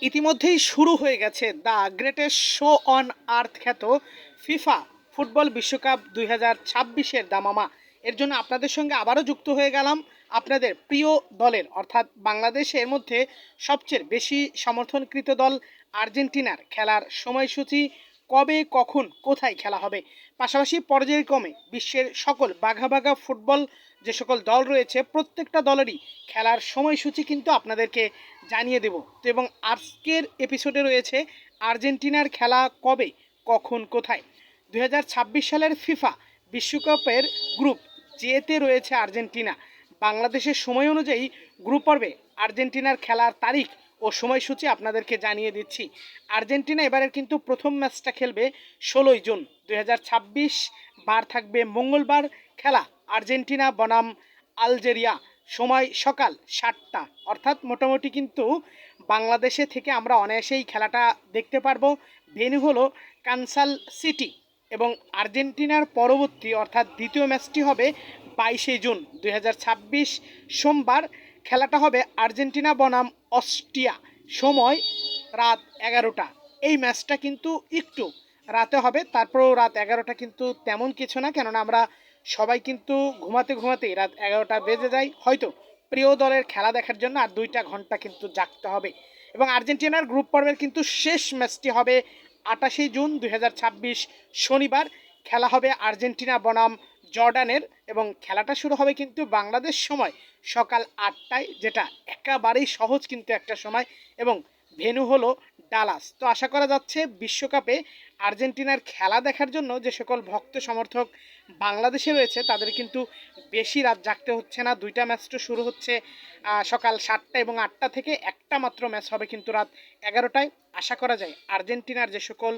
ইতিমধ্যেই শুরু হয়ে গেছে the greatest show on earth খ্যাত ফিফা ফুটবল বিশ্বকাপ 2026-এর দামামা। এর জন্য আপনাদের সঙ্গে আবারও যুক্ত হয়ে গেলাম আপনাদের প্রিয় দলের, অর্থাৎ বাংলাদেশের মধ্যে সবচেয়ে বেশি সমর্থনকৃত দল আর্জেন্টিনার খেলার সময়সূচি, কবে কখন কোথায় খেলা হবে, পাশাপাশি পর্যায়ক্রমে বিশ্বের সকল বাঘা বাঘা ফুটবল যে সকল দল রয়েছে প্রত্যেকটা দলেরই খেলার সময়সূচি কিন্তু আপনাদেরকে জানিয়ে দেব। তো এবং আজকের এপিসোডে রয়েছে আর্জেন্টিনার খেলা কবে কখন কোথায়। 2026 সালের ফিফা বিশ্বকাপের গ্রুপ জেতে রয়েছে আর্জেন্টিনা। বাংলাদেশের সময় অনুযায়ী গ্রুপ পর্বে আর্জেন্টিনার খেলার তারিখ ও সময়সূচি আপনাদেরকে জানিয়ে দিচ্ছি। আর্জেন্টিনা এবারের কিন্তু প্রথম ম্যাচটা খেলবে 16ই জুন 2026, বার থাকবে মঙ্গলবার। খেলা আর্জেন্টিনা বনাম আলজেরিয়া, সময় সকাল 7টা, অর্থাৎ মোটামুটি কিন্তু বাংলাদেশে থেকে আমরা অনায়াসেই খেলাটা দেখতে পারবো। ভেন্যু হলো কানসাস সিটি এবং আর্জেন্টিনার পরবর্তী অর্থাৎ দ্বিতীয় ম্যাচটি হবে 22শে জুন 2026 সোমবার। খেলাটা হবে আর্জেন্টিনা বনাম অস্ট্রিয়া, সময় রাত 11টা। এই ম্যাচটা কিন্তু একটু রাতে হবে, তারপরেও রাত 11টা কিন্তু তেমন কিছু না, কেননা আমরা সবাই কিন্তু ঘুমাতে ঘুমাতেই রাত 11টা বেজে যায়। হয়তো প্রিয় দলের খেলা দেখার জন্য আর 2টা ঘন্টা কিন্তু জাগতে হবে। এবং আর্জেন্টিনার গ্রুপ পর্বের কিন্তু শেষ ম্যাচটি হবে 28শে জুন 2026 শনিবার। খেলা হবে আর্জেন্টিনা বনাম জর্ডানের এবং খেলাটা শুরু হবে কিন্তু বাংলাদেশ সময় সকাল 8টায়, যেটা একেবারেই সহজ কিন্তু একটা সময়, এবং ভেন্যু হলো ডালাস। তো আশা করা যাচ্ছে বিশ্বকাপে আর্জেন্টিনার খেলা দেখার জন্য যে সকল ভক্ত সমর্থক বাংলাদেশে রয়েছে তাদের কিন্তু বেশি রাত জাগতে হচ্ছে না। 2টা ম্যাচ তো শুরু হচ্ছে সকাল 7টা এবং 8টা থেকে, একটা মাত্র ম্যাচ হবে কিন্তু রাত 11টায়। আশা করা যায় আর্জেন্টিনার যে সকল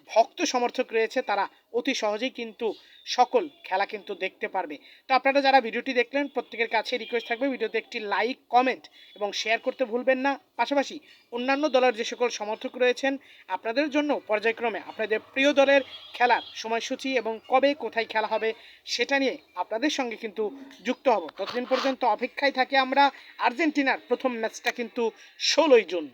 ভক্ত সমর্থক রয়েছে তারা অতি সহজেই কিন্তু সকল খেলা কিন্তু দেখতে পারবে। তো আপনারা যারা ভিডিওটি দেখলেন প্রত্যেকের কাছে রিকোয়েস্ট থাকবে ভিডিওতে একটি লাইক, কমেন্ট এবং শেয়ার করতে ভুলবেন না। পাশাপাশি অন্যান্য দলের যে সকল সমর্থক রয়েছেন আপনাদের জন্য পর্যায়ক্রমে আপনাদের প্রিয় দলের খেলার সময়সূচি এবং কবে কোথায় খেলা হবে সেটা নিয়ে আপনাদের সঙ্গে কিন্তু যুক্ত হব। ততদিন পর্যন্ত অপেক্ষায় থাকি আমরা। আর্জেন্টিনার প্রথম ম্যাচটা কিন্তু 16ই জুন।